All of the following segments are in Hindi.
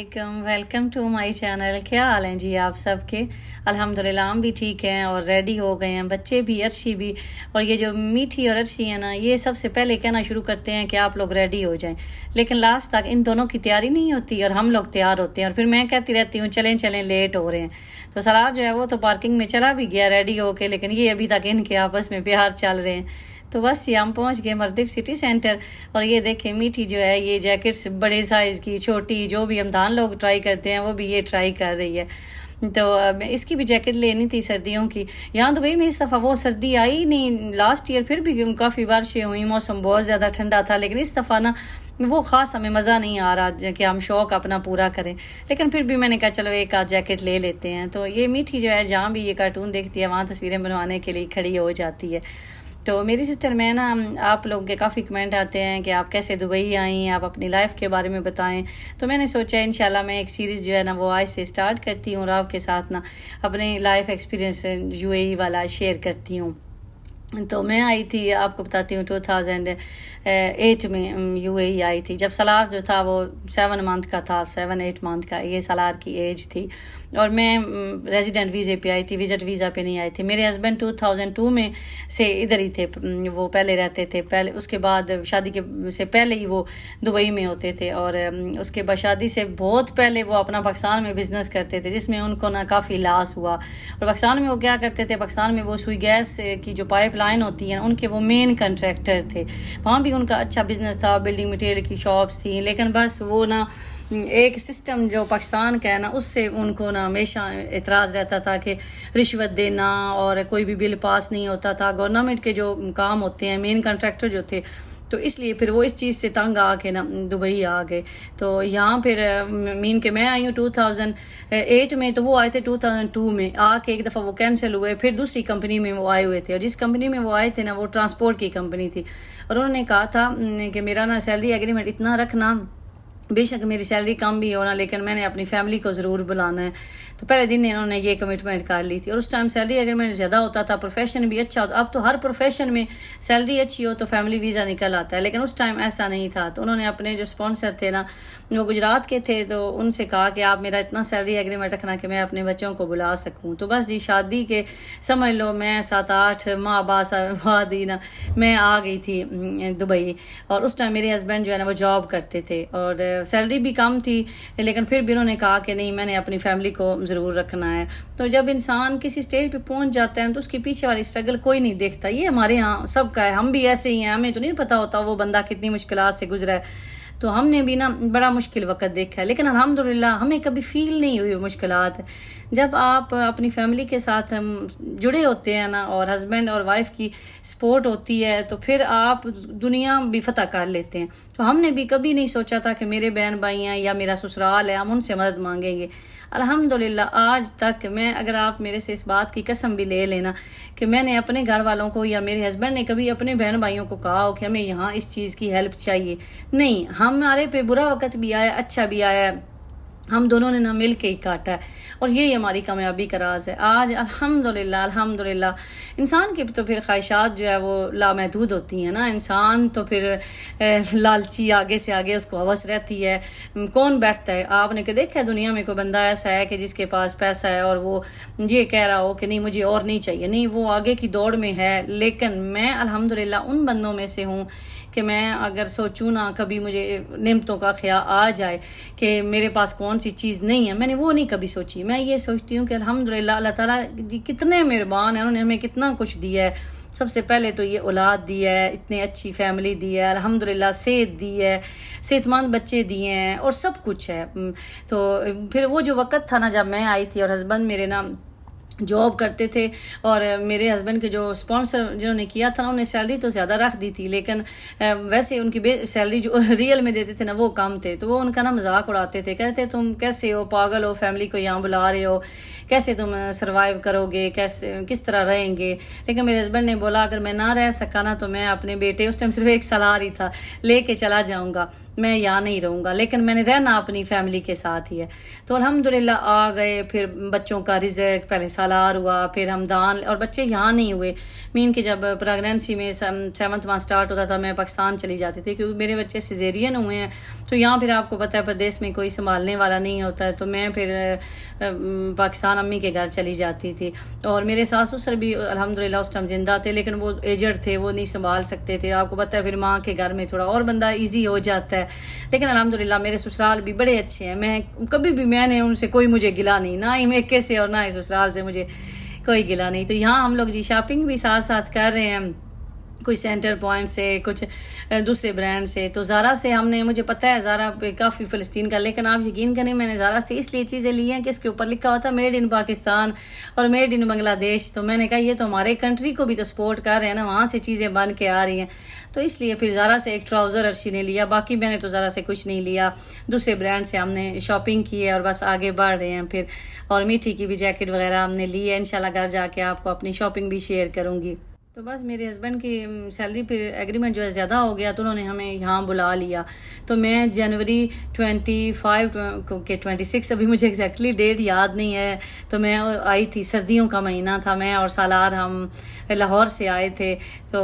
वालेकुम, वेलकम टू माय चैनल। क्या हाल हैं जी आप सबके? अल्हम्दुलिल्लाह हम भी ठीक हैं और रेडी हो गए हैं, बच्चे भी, अर्शी भी। और ये जो मीठी और अर्शी है ना, ये सबसे पहले कहना शुरू करते हैं कि आप लोग रेडी हो जाएं, लेकिन लास्ट तक इन दोनों की तैयारी नहीं होती और हम लोग तैयार होते हैं और फिर मैं कहती रहती हूँ चलें चलें, लेट हो रहे हैं। तो सलार जो है वो तो पार्किंग में चला भी गया रेडी होके, लेकिन ये अभी तक इनके आपस में प्यार चल रहे हैं। तो बस ये हम पहुंच गए मर्दिफ सिटी सेंटर। और ये देखें मीठी जो है, ये जैकेट्स बड़े साइज़ की, छोटी, जो भी हम दान लोग ट्राई करते हैं वो भी ये ट्राई कर रही है। तो इसकी भी जैकेट लेनी थी सर्दियों की। यहाँ तो भाई में इस दफ़ा वो सर्दी आई नहीं, लास्ट ईयर फिर भी काफ़ी बारिशें हुई, मौसम बहुत ज़्यादा ठंडा था, लेकिन इस दफ़ा ना वो ख़ास हमें मज़ा नहीं आ रहा कि हम शौक़ अपना पूरा करें। लेकिन फिर भी मैंने कहा चलो एक आध जैकेट ले लेते हैं। तो ये मीठी जो है, जहाँ भी ये कार्टून देखती है वहाँ तस्वीरें बनवाने के लिए खड़ी हो जाती है। तो मेरी सिस्टर, मैं ना, आप लोगों के काफ़ी कमेंट आते हैं कि आप कैसे दुबई आई, आप अपनी लाइफ के बारे में बताएं। तो मैंने सोचा इंशाल्लाह मैं एक सीरीज़ जो है ना वो आज से स्टार्ट करती हूँ और आपके साथ ना अपने लाइफ एक्सपीरियंस यूएई वाला शेयर करती हूँ। तो मैं आई थी, आपको बताती हूँ, 2008 में यूएई आई थी। जब सलार जो था वो 7 मंथ का था, 7-8 मंथ का, ये सलार की एज थी। और मैं रेजिडेंट वीज़े पे आई थी, विज़िट वीज़ा पे नहीं आई थी। मेरे हस्बैंड 2002 में से इधर ही थे, वो पहले रहते थे, पहले उसके बाद शादी के से पहले ही वो दुबई में होते थे। और उसके बाद शादी से बहुत पहले वो अपना पाकिस्तान में बिज़नेस करते थे, जिसमें उनको ना काफ़ी लॉस हुआ। और पाकिस्तान में वो क्या करते थे, पाकिस्तान में वो सुई गैस की जो पाइप लाइन होती है उनके वो मेन कंट्रैक्टर थे। वहाँ भी उनका अच्छा बिजनेस था, बिल्डिंग मटेरियल की शॉप्स थी, लेकिन बस वो ना एक सिस्टम जो पाकिस्तान का है ना, उससे उनको ना हमेशा एतराज़ रहता था कि रिश्वत देना और कोई भी बिल पास नहीं होता था। गवर्नमेंट के जो काम होते हैं, मेन कंट्रैक्टर जो थे, तो इसलिए फिर वो इस चीज़ से तंग आके ना दुबई आ गए। तो यहाँ फिर मीन के मैं आई हूँ 2008 में, तो वो आए थे 2002 में। आके एक दफ़ा वो कैंसिल हुए, फिर दूसरी कंपनी में वो आए हुए थे। और जिस कंपनी में वो आए थे ना, वो ट्रांसपोर्ट की कंपनी थी। और उन्होंने कहा था कि मेरा ना सैलरी एग्रीमेंट इतना रखना, बेशक मेरी सैलरी कम भी होना, लेकिन मैंने अपनी फैमिली को ज़रूर बुलाना है। तो पहले दिन इन्होंने ये कमिटमेंट कर ली थी। और उस टाइम सैलरी एग्रीमेंट ज़्यादा होता था, प्रोफेशन भी अच्छा होता। अब तो हर प्रोफेशन में सैलरी अच्छी हो तो फैमिली वीज़ा निकल आता है, लेकिन उस टाइम ऐसा नहीं था। तो उन्होंने अपने जो स्पॉन्सर थे ना, वो गुजरात के थे, तो उनसे कहा कि आप मेरा इतना सैलरी एग्रीमेंट रखना कि मैं अपने बच्चों को बुला सकूँ। तो बस जी, शादी के समझ लो मैं 7-8 माह बाद ही ना मैं आ गई थी दुबई। और उस टाइम मेरे हस्बैंड जो है ना वो जॉब करते थे और सैलरी भी कम थी, लेकिन फिर भी उन्होंने कहा कि नहीं, मैंने अपनी फैमिली को ज़रूर रखना है। तो जब इंसान किसी स्टेज पे पहुंच जाता है तो उसके पीछे वाली स्ट्रगल कोई नहीं देखता। ये हमारे यहाँ सबका है, हम भी ऐसे ही हैं। हमें तो नहीं पता होता वो बंदा कितनी मुश्किलात से गुजरा है। तो हमने भी ना बड़ा मुश्किल वक्त देखा है, लेकिन अल्हम्दुलिल्लाह हमें कभी फ़ील नहीं हुई मुश्किलात। जब आप अपनी फैमिली के साथ जुड़े होते हैं ना, और हस्बैंड और वाइफ की सपोर्ट होती है, तो फिर आप दुनिया भी फतह कर लेते हैं। तो हमने भी कभी नहीं सोचा था कि मेरे बहन भाई हैं या मेरा ससुराल है, हम उनसे मदद मांगेंगे। अल्हम्दुलिल्लाह आज तक मैं, अगर आप मेरे से इस बात की कसम भी ले लेना कि मैंने अपने घर वालों को या मेरे हस्बैंड ने कभी अपने बहन भाइयों को कहा हो कि हमें यहाँ इस चीज़ की हेल्प चाहिए, नहीं। हमारे पे बुरा वक्त भी आया, अच्छा भी आया, हम दोनों ने ना मिल के ही काटा है। और यही हमारी कामयाबी का राज है। आज अल्हम्दुलिल्लाह अल्हम्दुलिल्लाह। इंसान की तो फिर ख्वाहिशात जो है वो लामहदूद होती हैं ना। इंसान तो फिर लालची, आगे से आगे उसको हवस रहती है। कौन बैठता है, आपने के देखा है दुनिया में कोई बंदा ऐसा है कि जिसके पास पैसा है और वो ये कह रहा हो कि नहीं मुझे और नहीं चाहिए? नहीं, वो आगे की दौड़ में है। लेकिन मैं अल्हम्दुलिल्लाह उन बंदों में से हूँ कि मैं अगर सोचूँ ना, कभी मुझे नेमतों का ख्याल आ जाए कि मेरे पास कौन सी चीज़ नहीं है, मैंने वो नहीं कभी सोची। मैं ये सोचती हूँ कि अल्हम्दुलिल्लाह अल्लाह ताला जी कितने मेहरबान हैं, उन्होंने हमें कितना कुछ दिया है। सबसे पहले तो ये औलाद दी है, इतनी अच्छी फैमिली दी है, अल्हम्दुलिल्लाह सेहत दी है, सेहतमंद बच्चे दिए हैं, और सब कुछ है। तो फिर वो जो वक़्त था ना जब मैं आई थी और हस्बैंड मेरे ना जॉब करते थे, और मेरे हस्बैंड के जो स्पॉन्सर जिन्होंने किया था ना, उन्हें सैलरी तो ज़्यादा रख दी थी, लेकिन वैसे उनकी सैलरी जो रियल में देते थे ना वो कम थे। तो वो उनका ना मजाक उड़ाते थे, कहते तुम कैसे हो, पागल हो, फैमिली को यहाँ बुला रहे हो, कैसे तुम सर्वाइव करोगे, कैसे किस तरह रहेंगे। लेकिन मेरे हस्बैंड ने बोला अगर मैं ना रह सका ना तो मैं अपने बेटे, उस टाइम सिर्फ 1 साल ही था, लेके चला जाऊँगा, मैं यहाँ नहीं रहूँगा, लेकिन मैंने रहना अपनी फैमिली के साथ ही है। तो अल्हम्दुलिल्लाह आ गए। फिर बच्चों का रिज़्क, पहले साल सालार हुआ, फिर हमदान, और बच्चे यहाँ नहीं हुए। मीन कि जब प्रेगनेंसी में 7वां मंथ स्टार्ट होता था मैं पाकिस्तान चली जाती थी, क्योंकि मेरे बच्चे सिजेरियन हुए हैं। तो यहाँ फिर आपको पता है प्रदेश में कोई संभालने वाला नहीं होता है, तो मैं फिर पाकिस्तान अम्मी के घर चली जाती थी। और मेरे सास ससुर भी अल्हम्दुलिल्लाह उस टाइम ज़िंदा थे, लेकिन वो एजड थे, वो नहीं संभाल सकते थे। आपको पता है फिर माँ के घर में थोड़ा और बंदा ईजी हो जाता है। लेकिन अल्हम्दुलिल्लाह मेरे ससुराल भी बड़े अच्छे हैं। मैं कभी भी, मैंने उनसे कोई मुझे गिला नहीं, ना ही मेके से और ना ही ससुराल से मुझे कोई गिला नहीं। तो यहाँ हम लोग जी शॉपिंग भी साथ साथ कर रहे हैं, कोई सेंटर पॉइंट से, कुछ दूसरे ब्रांड से। तो ज़ारा से हमने, मुझे पता है ज़ारा पे काफ़ी फ़लस्तीन का, लेकिन आप यकीन करें मैंने ज़ारा से इसलिए चीज़ें ली हैं कि इसके ऊपर लिखा होता मेड इन पाकिस्तान और मेड इन बांग्लादेश। तो मैंने कहा ये तो हमारे कंट्री को भी तो सपोर्ट कर रहे हैं ना, वहाँ से चीज़ें बन के आ रही हैं। तो इसलिए फिर ज़ारा से एक ट्राउज़र अर्शी ने लिया, बाकी मैंने तो ज़ारा से कुछ नहीं लिया। दूसरे ब्रांड से हमने शॉपिंग की है और बस आगे बढ़ रहे हैं फिर। और मीठी की भी जैकेट वगैरह हमने ली है, इंशाल्लाह घर जाके आपको अपनी शॉपिंग भी शेयर करूँगी। तो बस मेरे हस्बैंड की सैलरी पे एग्रीमेंट जो है ज़्यादा हो गया, तो उन्होंने हमें यहाँ बुला लिया। तो मैं जनवरी 25 के 26, अभी मुझे एग्जैक्टली डेट याद नहीं है, तो मैं आई थी, सर्दियों का महीना था। मैं और सालार हम लाहौर से आए थे, तो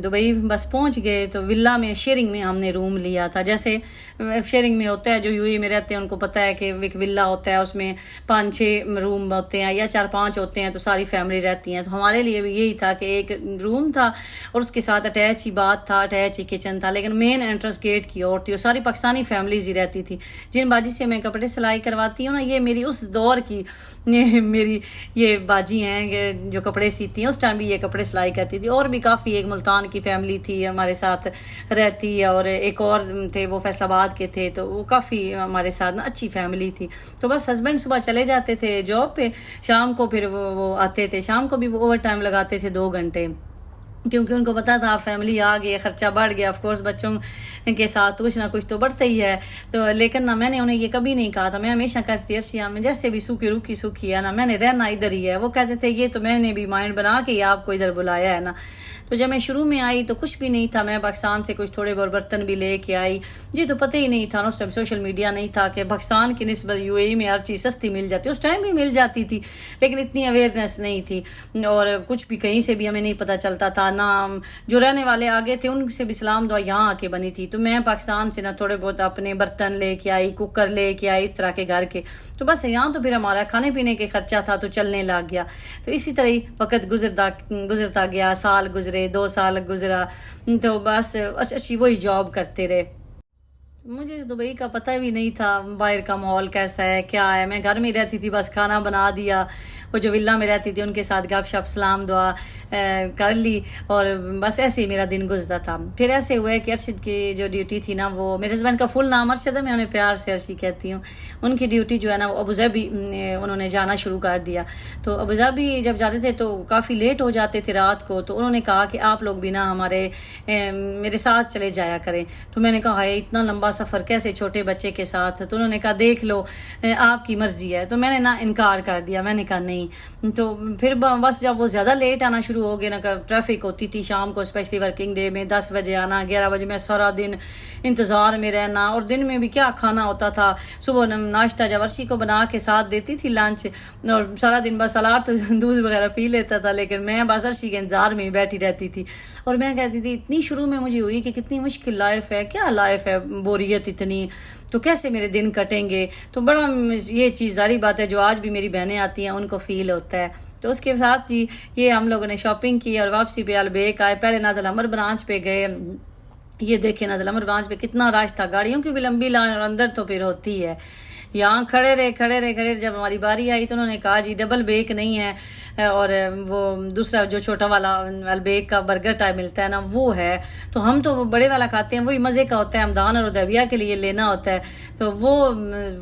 दुबई बस पहुँच गए। तो विला में शेयरिंग में हमने रूम लिया था, जैसे शेयरिंग में होता है, जो यूएई में रहते हैं उनको पता है कि एक विला होता है, उसमें 5-6 रूम होते हैं या 4-5 होते हैं, तो सारी फैमिली रहती हैं। तो हमारे लिए भी यही था कि एक रूम था और उसके साथ अटैच ही बाथ था, अटैच ही किचन था, लेकिन मेन एंट्रेंस गेट की ओर थी और सारी पाकिस्तानी फैमिलीज ही रहती थी। जिन बाजी से मैं कपड़े सिलाई करवाती हूँ ना, ये मेरी उस दौर की मेरी ये बाजी हैं जो कपड़े सीती हैं, उस टाइम भी ये कपड़े सिलाई करती थी। और भी काफ़ी, एक मुल्तान की फैमिली थी हमारे साथ रहती, और एक और थे वो फैसलाबाद के थे, तो वो काफ़ी हमारे साथ ना अच्छी फैमिली थी। तो बस हस्बैंड सुबह चले जाते थे जॉब पे, शाम को फिर वो आते थे, शाम को भी वो ओवर टाइम लगाते थे 2 घंटे, क्योंकि उनको पता था फैमिली आ गई, ख़र्चा बढ़ गया। ऑफ कोर्स बच्चों के साथ कुछ ना कुछ तो बढ़ता ही है। तो लेकिन ना मैंने उन्हें ये कभी नहीं कहा था, मैं हमेशा कहती थी अर्शिया में जैसे भी सूखी रूखी सूखी है ना, मैंने रहना इधर ही है। वो कहते थे ये तो मैंने भी माइंड बना के आपको इधर बुलाया है ना। तो जब मैं शुरू में आई तो कुछ भी नहीं था, मैं पाकिस्तान से कुछ थोड़े बहुत बर्तन भी लेके आई जी, तो पता ही नहीं था ना उस टाइम, सोशल मीडिया नहीं था कि पाकिस्तान की निस्बत यूएई में हर चीज़ सस्ती मिल जाती। उस टाइम भी मिल जाती थी, लेकिन इतनी अवेयरनेस नहीं थी, और कुछ भी कहीं से भी हमें नहीं पता चलता था ना। जो रहने वाले आगे थे उनसे भी सलाम दुआ यहाँ आके बनी थी। तो मैं पाकिस्तान से ना थोड़े बहुत अपने बर्तन लेके आई, कुकर लेके आई, इस तरह के घर के। तो बस यहाँ तो फिर हमारा खाने पीने के खर्चा था, तो चलने लग गया। तो इसी तरह ही वक्त गुजरता गया, साल गुजरे, 2 साल गुजरा, तो बस अच्छी वही जॉब करते रहे। मुझे दुबई का पता भी नहीं था बाहर का माहौल कैसा है क्या है। मैं घर में रहती थी, बस खाना बना दिया, वो जो विला में रहती थी उनके साथ गपशप सलाम दुआ कर ली, और बस ऐसे ही मेरा दिन गुजरता था। फिर ऐसे हुआ कि अरशद की जो ड्यूटी थी ना, वो मेरे हस्बैंड का फुल नाम अरशद है, मैं उन्हें प्यार से अर्शी कहती हूँ। उनकी ड्यूटी जो है ना वो अबूधाबी उन्होंने जाना शुरू कर दिया। तो अबूधाबी जब जाते थे तो काफ़ी लेट हो जाते थे रात को। तो उन्होंने कहा कि आप लोग भी ना मेरे साथ चले जाया करें। तो मैंने कहा है इतना लंबा सफ़र कैसे छोटे बच्चे के साथ। तो उन्होंने कहा देख लो आपकी मर्ज़ी है। तो मैंने ना इनकार कर दिया, मैंने कहा नहीं। तो फिर बस जब वो ज़्यादा लेट आना शुरू हो गए ना, ट्रैफिक होती थी शाम को, स्पेशली वर्किंग डे में 10 बजे आना, 11 बजे में सारा दिन इंतज़ार में रहना। और दिन में भी क्या खाना होता था, सुबह नाश्ता जब अर्शी को बना के साथ देती थी लंच, और सारा दिन बस सलाद तो दूध वगैरह पी लेता था, लेकिन मैं बस अर्शी के इंतज़ार में ही बैठी रहती थी। और मैं कहती थी इतनी शुरू में मुझे हुई कि कितनी मुश्किल लाइफ है, क्या लाइफ है, बोरियत इतनी, तो कैसे मेरे दिन कटेंगे। तो बड़ा ये चीज़ जारी बात है जो आज भी मेरी बहनें आती हैं उनको फ़ील होता है। तो उसके साथ जी ये हम लोगों ने शॉपिंग की और वापसी पे अलबेक आए। पहले नादल अमर ब्रांच पे गए, ये देखे नादल अमर ब्रांच पे कितना रश था, गाड़ियों की भी लंबी लाइन, और अंदर तो फिर होती है। यहाँ खड़े रहे। जब हमारी बारी आई तो उन्होंने कहा जी डबल बेक नहीं है, और वो दूसरा जो छोटा वाला अलबेक का बर्गर टाइप मिलता है ना वो है। तो हम तो वो बड़े वाला खाते हैं, वही मज़े का होता है, हमदान और उदैबिया के लिए लेना होता है, तो वो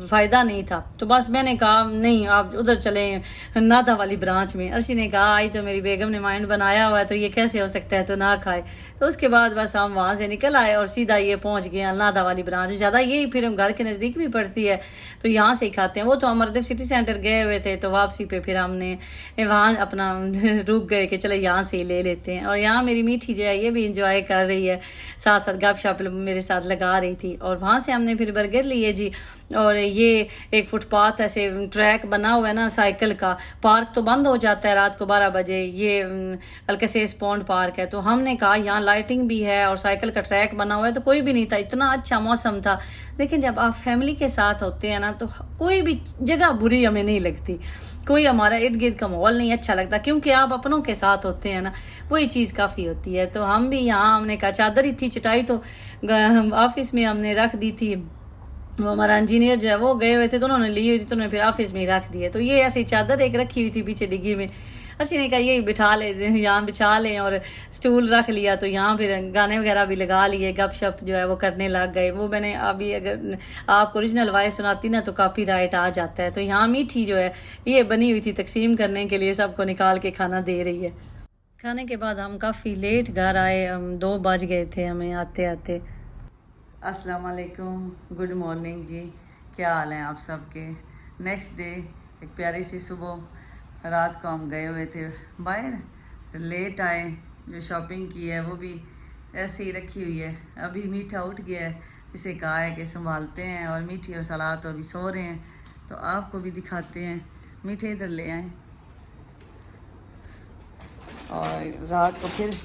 फ़ायदा नहीं था। तो बस मैंने कहा नहीं आप उधर चलें नादा वाली ब्रांच में। अर्शी ने कहा आई तो मेरी बेगम ने माइंड बनाया हुआ है, तो ये कैसे हो सकता है, तो ना खाए। तो उसके बाद बस हम वहाँ से निकल आए और सीधा ये पहुँच गए नादा वाली ब्रांच। ज़्यादा यही फिर हम घर के नज़दीक भी पड़ती है, तो यहाँ से ही खाते हैं। वो तो अमरदेव सिटी सेंटर गए हुए थे, तो वापसी पे फिर हमने वहाँ अपना रुक गए कि चलो यहाँ से ही ले लेते हैं। और यहाँ मेरी मीठी जो है ये भी इंजॉय कर रही है, साथ साथ गपशप मेरे साथ लगा रही थी। और वहाँ से हमने फिर बर्गर लिए जी। और ये एक फुटपाथ ऐसे ट्रैक बना हुआ है ना साइकिल का, पार्क तो बंद हो जाता है रात को 12 बजे, ये अल्कसेस पॉन्ड पार्क है। तो हमने कहा यहाँ लाइटिंग भी है और साइकिल का ट्रैक बना हुआ है, तो कोई भी नहीं था, इतना अच्छा मौसम था। लेकिन जब आप फैमिली के साथ होते हैं ना तो कोई भी जगह बुरी हमें नहीं लगती, कोई हमारा इर्द गिर्द का माहौल नहीं अच्छा लगता, क्योंकि आप अपनों के साथ होते हैं ना, वही चीज़ काफ़ी होती है। तो हम भी यहाँ, हमने कहा चादर ही थी, चटाई तो ऑफिस में हमने रख दी थी, वो हमारा इंजीनियर जो है वो गए हुए थे तो उन्होंने ली हुई थी, तो उन्होंने फिर ऑफिस में ही रख दिए। तो ये ऐसी चादर एक रखी हुई थी पीछे डिग्गी में, अर्शी ने कहा यही बिठा ले, यहाँ बिछा लें, और स्टूल रख लिया। तो यहाँ फिर गाने वगैरह भी लगा लिए, गपशप जो है वो करने लग गए। वो मैंने अभी अगर आपको ओरिजिनल वॉइस सुनाती ना तो कॉपीराइट आ जाता है। तो यहाँ मीठी जो है ये बनी हुई थी तकसीम करने के लिए, सबको निकाल के खाना दे रही है। खाने के बाद हम काफ़ी लेट घर आए, हम 2 बज गए थे हमें आते आते। अस्सलाम वालेकुम, गुड मॉर्निंग जी, क्या हाल है आप सबके। नेक्स्ट डे, एक प्यारी सी सुबह। रात को हम गए हुए थे बाहर, लेट आए, जो शॉपिंग की है वो भी ऐसे ही रखी हुई है। अभी मीठा उठ गया है, इसे कहा है कि संभालते हैं, और मीठी और सलार तो अभी सो रहे हैं, तो आपको भी दिखाते हैं। मीठे इधर ले आए, और रात को फिर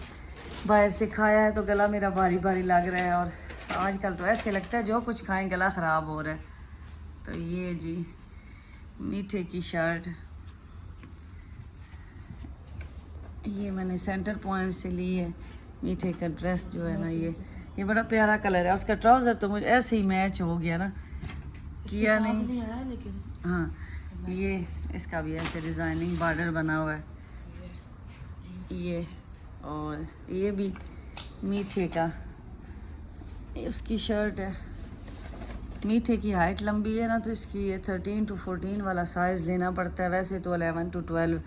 बाहर से खाया है तो गला मेरा भारी भारी लग रहा है, और आजकल तो ऐसे लगता है जो कुछ खाएं गला ख़राब हो रहा है। तो ये जी मीठे की शर्ट, ये मैंने सेंटर पॉइंट से ली है। मीठे का ड्रेस जो है ना, ये बड़ा प्यारा कलर है। उसका ट्राउज़र तो मुझे ऐसे ही मैच हो गया ना, किया नहीं आया लेकिन हाँ, ये इसका भी ऐसे डिज़ाइनिंग बॉर्डर बना हुआ है ये, और ये भी मीठे का उसकी शर्ट है। मीठे की हाइट लंबी है ना, तो इसकी ये 13 to 14 वाला साइज़ लेना पड़ता है। वैसे तो 11 to 12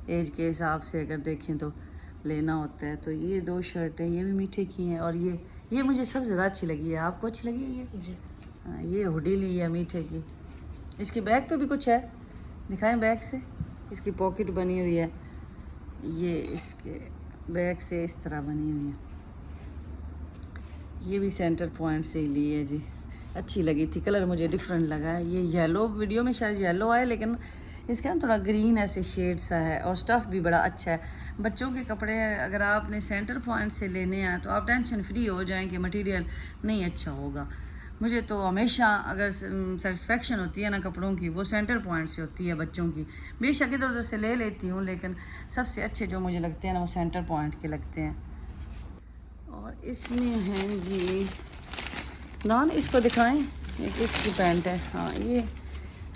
एज के हिसाब से अगर देखें तो लेना होता है। तो ये 2 शर्टें ये भी मीठे की हैं, और ये मुझे सबसे ज़्यादा अच्छी लगी है। आपको अच्छी लगी है ये? हाँ, ये हुडी ली है मीठे की। इसके बैक पे भी कुछ है, दिखाएं बैक से। इसकी पॉकेट बनी हुई है, ये इसके बैक से इस तरह बनी हुई है। ये भी सेंटर पॉइंट से ही ली है जी, अच्छी लगी थी। कलर मुझे डिफरेंट लगा है, ये येलो, वीडियो में शायद येलो आए, लेकिन इसके अंदर थोड़ा ग्रीन ऐसे शेड सा है, और स्टफ़ भी बड़ा अच्छा है। बच्चों के कपड़े अगर आपने सेंटर पॉइंट से लेने हैं तो आप टेंशन फ्री हो जाएं कि मटेरियल नहीं अच्छा होगा। मुझे तो हमेशा अगर सेटिस्फेक्शन होती है ना कपड़ों की, वो सेंटर पॉइंट से होती है बच्चों की। बेशक इधर उधर से ले लेती हूँ, लेकिन सबसे अच्छे जो मुझे लगते हैं ना वो सेंटर पॉइंट के लगते हैं। और इसमें हैं जी नान, इसको दिखाएं, ये किसकी पैंट है? हाँ, ये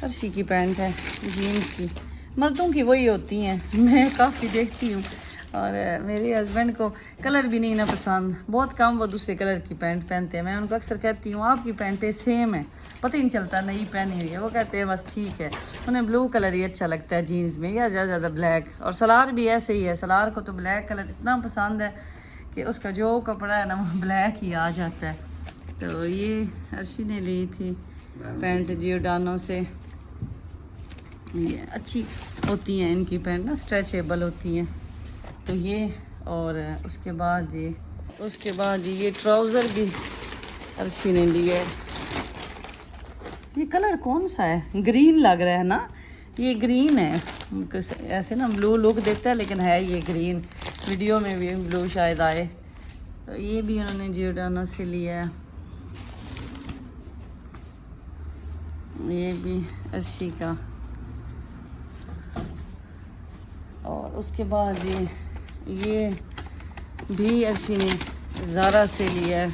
अर्शी की पैंट है, जीन्स की। मर्दों की वही होती हैं, मैं काफ़ी देखती हूँ। और मेरे हस्बैंड को कलर भी नहीं ना पसंद, बहुत कम वो दूसरे कलर की पैंट पहनते हैं। मैं उनको अक्सर कहती हूँ आपकी पैंटें सेम है, पता ही नहीं चलता नई पहनी हुई है। वो कहते हैं बस ठीक है, उन्हें ब्लू कलर ही अच्छा लगता है जीन्स में, या ज़्यादा ब्लैक। और सलार भी ऐसे ही है, सलार को तो ब्लैक कलर इतना पसंद है कि उसका जो कपड़ा है ना वो ब्लैक ही आ जाता है। तो ये अर्शी ने ली थी पैंट जियोडानो से, ये अच्छी होती हैं इनकी पैंट ना, स्ट्रेचेबल होती हैं। तो ये, और उसके बाद ये ट्राउज़र भी अर्शी ने लिया है। ये कलर कौन सा है? ग्रीन लग रहा है ना, ये ग्रीन है, ऐसे ना ब्लू लुक देता है, लेकिन है ये ग्रीन। वीडियो में भी ब्लू शायद आए। तो ये भी उन्होंने जियोडानो से लिया है, ये भी अर्शी का। और उसके बाद ये भी अर्शी ने ज़ारा से लिया है।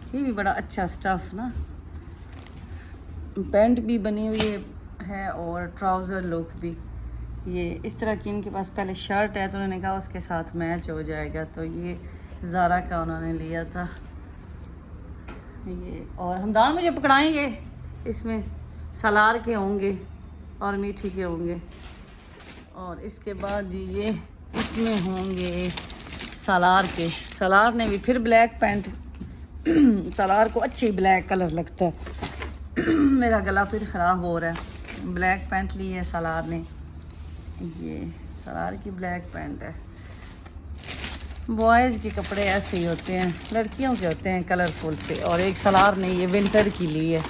ये भी बड़ा अच्छा स्टफ़ ना, पैंट भी बनी हुई है और ट्राउज़र लुक भी। ये इस तरह की इनके पास पहले शर्ट है, तो उन्होंने कहा उसके साथ मैच हो जाएगा, तो ये ज़ारा का उन्होंने लिया था ये। और हमदान मुझे पकड़ाएंगे, इसमें सलार के होंगे और मीठी के होंगे। और इसके बाद ये इसमें होंगे सलार के। सलार ने भी फिर ब्लैक पैंट सलार को अच्छी ब्लैक कलर लगता है। मेरा गला फिर ख़राब हो रहा है। ब्लैक पैंट ली है सलार ने, ये सलार की ब्लैक पैंट है। बॉयज़ के कपड़े ऐसे ही होते हैं, लड़कियों के होते हैं कलरफुल से। और एक सलार ने ये विंटर की ली है।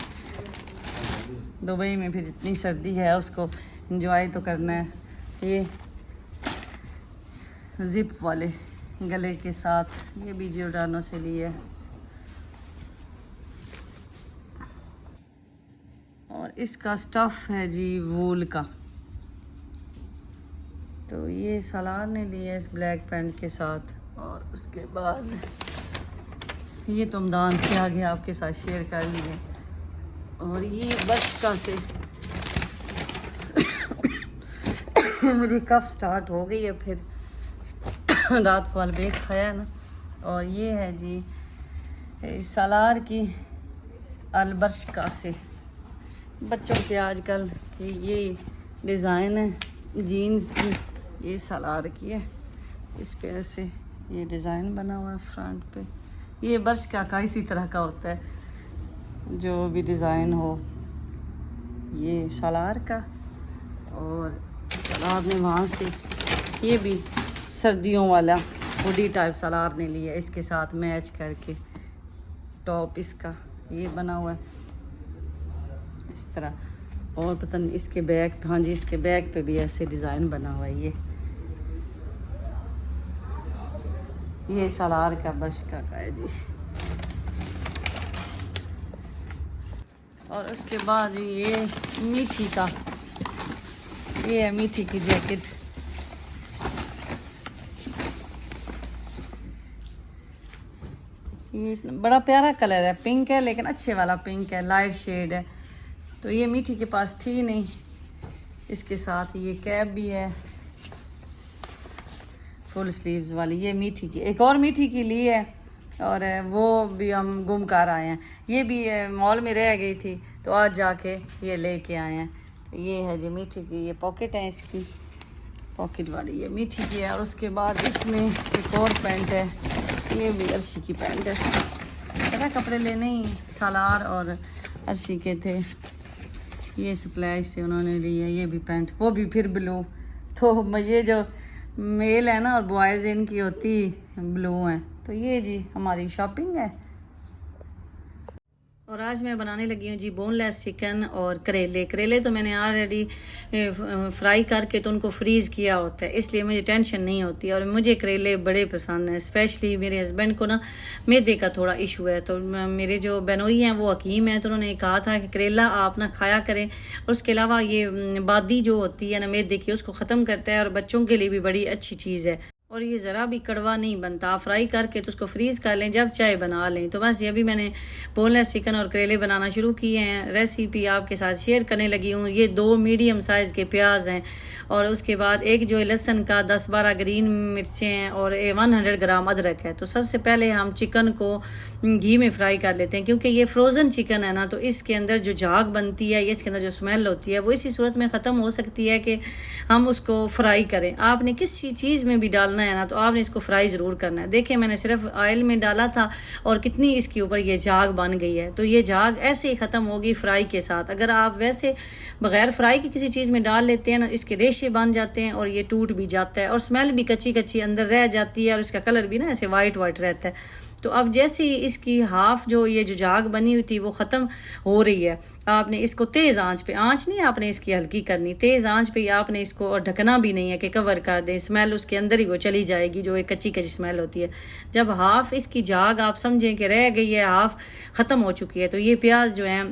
दुबई में फिर इतनी सर्दी है, उसको एंजॉय तो करना है। ये जिप वाले गले के साथ, ये भी जियोडानो से ली है। और इसका स्टफ़ है जी वूल का। तो ये सलार ने लिया है इस ब्लैक पैंट के साथ। और उसके बाद ये तुमदान के आगे आपके साथ शेयर कर लिए। और ये बर्शका से मुझे कफ स्टार्ट हो गई है फिर रात को अलबेक खाया ना। और ये है जी सलार की अलबर्शका से। बच्चों के आजकल की ये डिज़ाइन है जीन्स की, ये सलार की है। इस पे ऐसे ये डिज़ाइन बना हुआ है फ्रंट पे। ये बर्शका का इसी तरह का होता है, जो भी डिज़ाइन हो। ये सलार का, और सलार ने वहाँ से ये भी सर्दियों वाला हुडी टाइप सलार ने लिया, इसके साथ मैच करके टॉप इसका ये बना हुआ है इस तरह। और पता नहीं इसके बैक, हाँ जी इसके बैक पे भी ऐसे डिज़ाइन बना हुआ है। ये सलार का बर्शका का है जी। और उसके बाद ये मीठी का, ये है मीठी की जैकेट। ये बड़ा प्यारा कलर है, पिंक है लेकिन अच्छे वाला पिंक है, लाइट शेड है। तो ये मीठी के पास थी नहीं। इसके साथ ये कैप भी है फुल स्लीव्स वाली, ये मीठी की। एक और मीठी की ली है और वो भी हम गुम कर आए हैं। ये भी मॉल में रह गई थी तो आज जाके ये लेके आए हैं। तो ये है जी मीठी की, ये पॉकेट है इसकी, पॉकेट वाली ये मीठी की है। और उसके बाद इसमें एक और पैंट है, ये भी अर्शी की पैंट है। पता कपड़े लेने ही सलार और अर्शी के थे, ये स्प्लैश से उन्होंने ली है। ये भी पैंट, वो भी फिर ब्लू। तो ये जो मेल है ना और बॉयज़ इनकी होती ब्लू हैं। तो ये जी हमारी शॉपिंग है। और आज मैं बनाने लगी हूँ जी बोनलेस चिकन और करेले। करेले तो मैंने ऑलरेडी फ्राई करके तो उनको फ्रीज़ किया होता है, इसलिए मुझे टेंशन नहीं होती। और मुझे करेले बड़े पसंद हैं, स्पेशली मेरे हस्बैंड को ना मैदे का थोड़ा इशू है। तो मेरे जो बहनोई हैं वो हकीम हैं, तो उन्होंने कहा था कि करेला आप ना खाया करें। और उसके अलावा ये बादी जो होती है ना मैदे की, उसको ख़त्म करता है और बच्चों के लिए भी बड़ी अच्छी चीज़ है। और ये ज़रा भी कड़वा नहीं बनता। आप फ्राई करके तो उसको फ्रीज़ कर लें, जब चाहे बना लें। तो बस ये अभी मैंने बोनलेस चिकन और करेले बनाना शुरू किए हैं। रेसिपी आपके साथ शेयर करने लगी हूँ। ये 2 मीडियम साइज़ के प्याज हैं और उसके बाद एक जो है लहसुन का 10-12 ग्रीन मिर्चें हैं और 100 ग्राम अदरक है। तो सबसे पहले हम चिकन को घी में फ्राई कर लेते हैं, क्योंकि ये फ्रोज़न चिकन है ना, तो इसके अंदर जो झाग बनती है, ये इसके अंदर जो स्मेल होती है, वो इसी सूरत में ख़त्म हो सकती है कि हम उसको फ्राई करें। आपने किसी चीज़ में भी डालना है ना, तो आपने इसको फ्राई ज़रूर करना है। देखिए मैंने सिर्फ ऑयल में डाला था और कितनी इसके ऊपर ये झाग बन गई है। तो ये झाग ऐसे ही ख़त्म होगी फ्राई के साथ। अगर आप वैसे बग़ैर फ्राई की किसी चीज़ में डाल लेते हैं ना, इसके रेशे बन जाते हैं और ये टूट भी जाता है और स्मेल भी कच्ची कच्ची अंदर रह जाती है और इसका कलर भी ना ऐसे वाइट वाइट रहता है। तो अब जैसे ही इसकी हाफ जो ये जो झाग बनी हुई थी वो ख़त्म हो रही है, आपने इसको तेज़ आंच पे, आंच नहीं आपने इसकी हल्की करनी, तेज़ आंच पे आपने इसको, और ढकना भी नहीं है कि कवर कर दें, स्मेल उसके अंदर ही वो चली जाएगी जो एक कच्ची कच्ची स्मेल होती है। जब हाफ इसकी झाग आप समझें कि रह गई है, हाफ ख़त्म हो चुकी है, तो ये प्याज जो है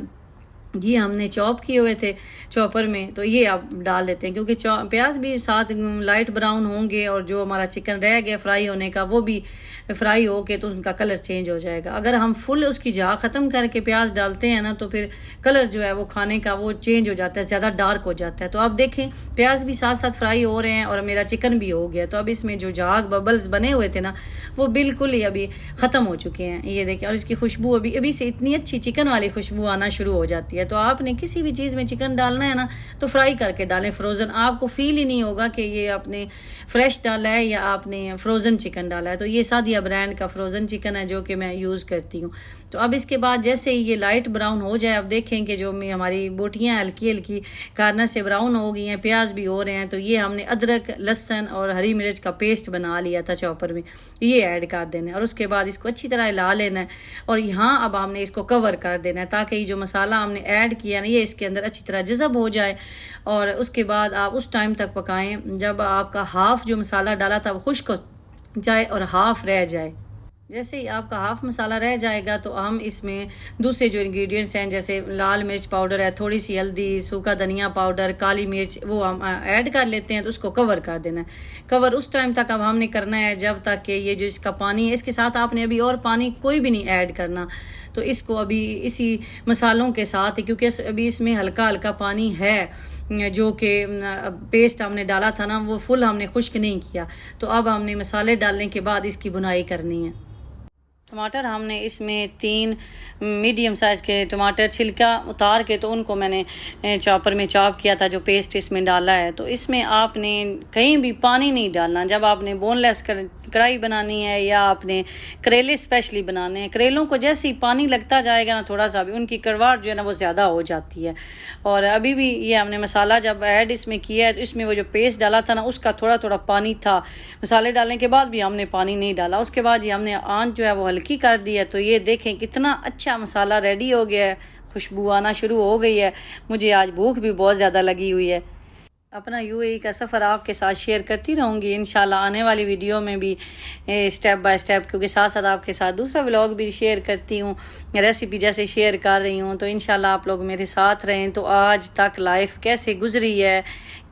ये हमने चॉप किए हुए थे चॉपर में, तो ये आप डाल देते हैं, क्योंकि प्याज भी साथ लाइट ब्राउन होंगे और जो हमारा चिकन रह गया फ्राई होने का वो भी फ्राई हो के तो उनका कलर चेंज हो जाएगा। अगर हम फुल उसकी झाग ख़त्म करके प्याज डालते हैं ना, तो फिर कलर जो है वो खाने का वो चेंज हो जाता है, ज़्यादा डार्क हो जाता है। तो आप देखें प्याज भी साथ साथ फ्राई हो रहे हैं और मेरा चिकन भी हो गया। तो अब इसमें जो झाग बबल्स बने हुए थे ना, वो बिल्कुल ही अभी ख़त्म हो चुके हैं। ये देखें, और इसकी खुशबू अभी अभी से इतनी अच्छी चिकन वाली खुशबू आना शुरू हो जाती है। है। तो आपने किसी भी चीज़ में चिकन डालना है ना तो फ्राई करके डालें, फ्रोज़न। आपको फील ही नहीं होगा कि ये आपने फ्रेश डाला है या आपने फ्रोज़न चिकन डाला है। तो ये सादिया ब्रांड का फ्रोज़न चिकन है जो कि मैं यूज़ करती हूँ। तो अब इसके बाद जैसे ही ये लाइट ब्राउन हो जाए, अब देखें कि जो हमारी बोटियाँ हल्की हल्की कार्नर से ब्राउन हो गई हैं, प्याज भी हो रहे हैं। तो ये हमने अदरक, लहसुन और हरी मिर्च का पेस्ट बना लिया था चॉपर में, ये ऐड कर देना है और उसके बाद इसको अच्छी तरह हिला लेना है। और यहाँ अब हमने इसको कवर कर देना है ताकि ये जो मसाला हमने ऐड किया ना ये इसके अंदर अच्छी तरह जज़ब हो जाए। और उसके बाद आप उस टाइम तक पकाएं जब आपका हाफ़ जो मसाला डाला था वो खुश्क हो जाए और हाफ़ रह जाए। जैसे ही आपका हाफ़ मसाला रह जाएगा तो हम इसमें दूसरे जो इंग्रेडिएंट्स हैं जैसे लाल मिर्च पाउडर है, थोड़ी सी हल्दी, सूखा धनिया पाउडर, काली मिर्च, वो हम ऐड कर लेते हैं। तो उसको कवर कर देना है। कवर उस टाइम तक अब हमने करना है जब तक कि ये जो इसका पानी है, इसके साथ आपने अभी और पानी कोई भी नहीं ऐड करना। तो इसको अभी इसी मसालों के साथ, क्योंकि अभी इसमें हल्का हल्का पानी है जो कि पेस्ट हमने डाला था ना वो फुल हमने खुश्क नहीं किया। तो अब हमने मसाले डालने के बाद इसकी बुनाई करनी है। टमाटर हमने इसमें 3 मीडियम साइज़ के टमाटर छिलका उतार के तो उनको मैंने चॉपर में चॉप किया था, जो पेस्ट इसमें डाला है। तो इसमें आपने कहीं भी पानी नहीं डालना। जब आपने बोनलेस कढ़ाई बनानी है या आपने करेले स्पेशली बनाने हैं, करेलों को जैसे ही पानी लगता जाएगा ना थोड़ा सा भी, उनकी कड़वाहट जो है ना वो ज़्यादा हो जाती है। और अभी भी ये हमने मसाला जब ऐड इसमें किया है तो इसमें वो जो पेस्ट डाला था ना उसका थोड़ा थोड़ा पानी था। मसाले डालने के बाद भी हमने पानी नहीं डाला। उसके बाद ये हमने आंच जो है वो हल्की कर दी है। तो ये देखें कितना अच्छा मसाला रेडी हो गया है, खुशबू आना शुरू हो गई है। मुझे आज भूख भी बहुत ज़्यादा लगी हुई है। अपना यूएई का सफ़र आपके साथ शेयर करती रहूँगी इंशाल्लाह आने वाली वीडियो में भी स्टेप बाय स्टेप, क्योंकि साथ साथ आपके साथ दूसरा व्लॉग भी शेयर करती हूँ, रेसिपी जैसे शेयर कर रही हूँ। तो इंशाल्लाह आप लोग मेरे साथ रहें। तो आज तक लाइफ कैसे गुजरी है,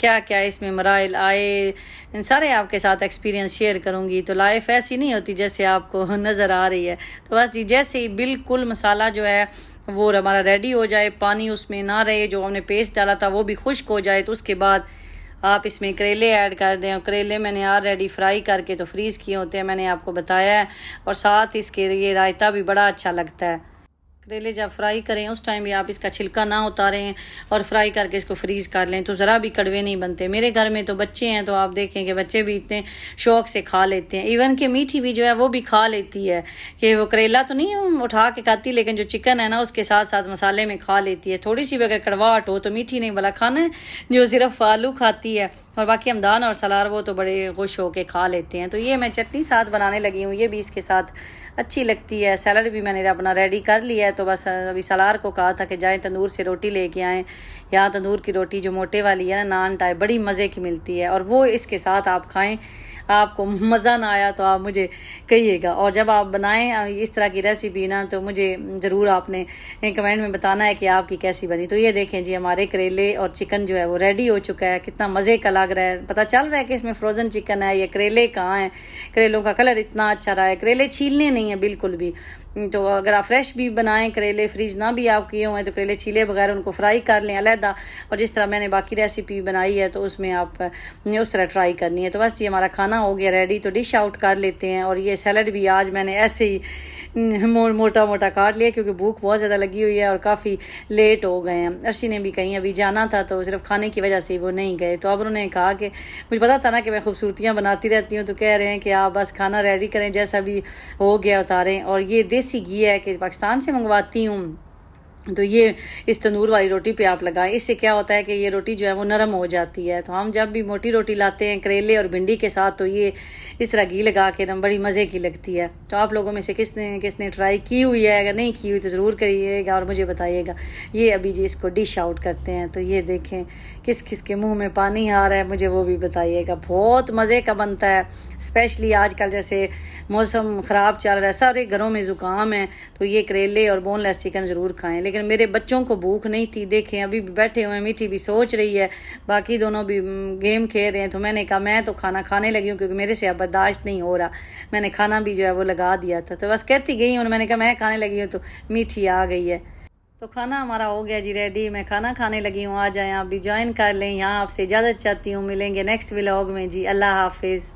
क्या क्या इसमें मराइल आए, सारे आपके साथ एक्सपीरियंस शेयर करूँगी। तो लाइफ ऐसी नहीं होती जैसे आपको नज़र आ रही है। तो बस जैसे ही बिल्कुल मसाला जो है वो हमारा रेडी हो जाए, पानी उसमें ना रहे, जो हमने पेस्ट डाला था वो भी खुश्क हो जाए, तो उसके बाद आप इसमें करेले ऐड कर दें। और करेले मैंने ऑलरेडी फ्राई करके तो फ्रीज़ किए होते हैं, मैंने आपको बताया है। और साथ इसके लिए रायता भी बड़ा अच्छा लगता है। करेले जब फ्राई करें उस टाइम भी आप इसका छिलका ना उतारें और फ्राई करके इसको फ्रीज़ कर लें तो ज़रा भी कड़वे नहीं बनते। मेरे घर में तो बच्चे हैं तो आप देखें कि बच्चे भी इतने शौक़ से खा लेते हैं। इवन कि मीठी भी जो है वो भी खा लेती है, कि वो करेला तो नहीं उठा के खाती, लेकिन जो चिकन है ना उसके साथ साथ मसाले में खा लेती है। थोड़ी सी भी अगर कड़वाहट हो तो मीठी नहीं वाला खाना है, जो सिर्फ आलू खाती है। और बाकी हमदान और सलार वो तो बड़े खुश हो के खा लेते हैं। तो ये मैं चटनी साथ बनाने लगी हूँ, ये भी इसके साथ अच्छी लगती है। सैलड भी मैंने अपना रेडी कर लिया है। तो बस अभी सलार को कहा था कि जाएं तंदूर से रोटी लेके आएँ। यहाँ तंदूर की रोटी जो मोटे वाली है ना, नान टाइप, बड़ी मज़े की मिलती है और वो इसके साथ आप खाएं। आपको मज़ा ना आया तो आप मुझे कहिएगा। और जब आप बनाएं इस तरह की रेसिपी ना तो मुझे ज़रूर आपने कमेंट में बताना है कि आपकी कैसी बनी। तो ये देखें जी हमारे करेले और चिकन जो है वो रेडी हो चुका है। कितना मज़े का लग रहा है, पता चल रहा है कि इसमें फ्रोज़न चिकन है। ये करेले कहाँ हैं, करेलों का कलर इतना अच्छा रहा है। करेले छीलने नहीं है बिल्कुल भी। तो अगर आप फ्रेश भी बनाएं, करेले फ्रीज़ ना भी आप किए हुए हैं तो करेले छीले बगैर उनको फ्राई कर लें अलहदा। और जिस तरह मैंने बाकी रेसिपी बनाई है तो उसमें आप उस तरह ट्राई करनी है। तो बस ये हमारा खाना हो गया रेडी, तो डिश आउट कर लेते हैं। और ये सैलड भी आज मैंने ऐसे ही मोटा मोटा काट लिया क्योंकि भूख बहुत ज़्यादा लगी हुई है और काफ़ी लेट हो गए हैं। अर्शी ने भी कहीं अभी जाना था तो सिर्फ खाने की वजह से वो नहीं गए। तो अब उन्होंने कहा कि मुझे पता था ना कि मैं खूबसूरतियाँ बनाती रहती हूँ, तो कह रहे हैं कि आप बस खाना रेडी करें, जैसा भी हो गया उतारें। और ये देसी घी है कि पाकिस्तान से मंगवाती हूँ, तो ये इस तंदूर वाली रोटी पे आप लगाएं। इससे क्या होता है कि ये रोटी जो है वो नरम हो जाती है। तो हम जब भी मोटी रोटी लाते हैं करेले और भिंडी के साथ तो ये इस तरह घी लगा के ना बड़ी मज़े की लगती है। तो आप लोगों में से किसने ट्राई की हुई है, अगर नहीं की हुई तो ज़रूर करिएगा और मुझे बताइएगा। ये अभी जी इसको डिश आउट करते हैं। तो ये देखें किस किस के मुँह में पानी आ रहा है, मुझे वो भी बताइएगा। बहुत मज़े का बनता है, स्पेशली आजकल जैसे मौसम ख़राब चल रहा है, सारे घरों में ज़ुकाम है, तो ये करेले और बोनलेस चिकन ज़रूर खाएं। लेकिन मेरे बच्चों को भूख नहीं थी, देखें अभी भी बैठे हुए हैं। मीठी भी सोच रही है, बाकी दोनों भी गेम खेल रहे हैं। तो मैंने कहा मैं तो खाना खाने लगी हूँ क्योंकि मेरे से अब बर्दाश्त नहीं हो रहा। मैंने खाना भी जो है वो लगा दिया था। तो बस कहती गई हूँ, मैंने कहा मैं खाने लगी हूँ तो मीठी आ गई है। तो खाना हमारा हो गया जी रेडी, मैं खाना खाने लगी हूँ। आ जाएं आप भी ज्वाइन कर लें। यहाँ आपसे इजाज़त चाहती हूँ, मिलेंगे नेक्स्ट व्लॉग में जी। अल्लाह हाफिज़।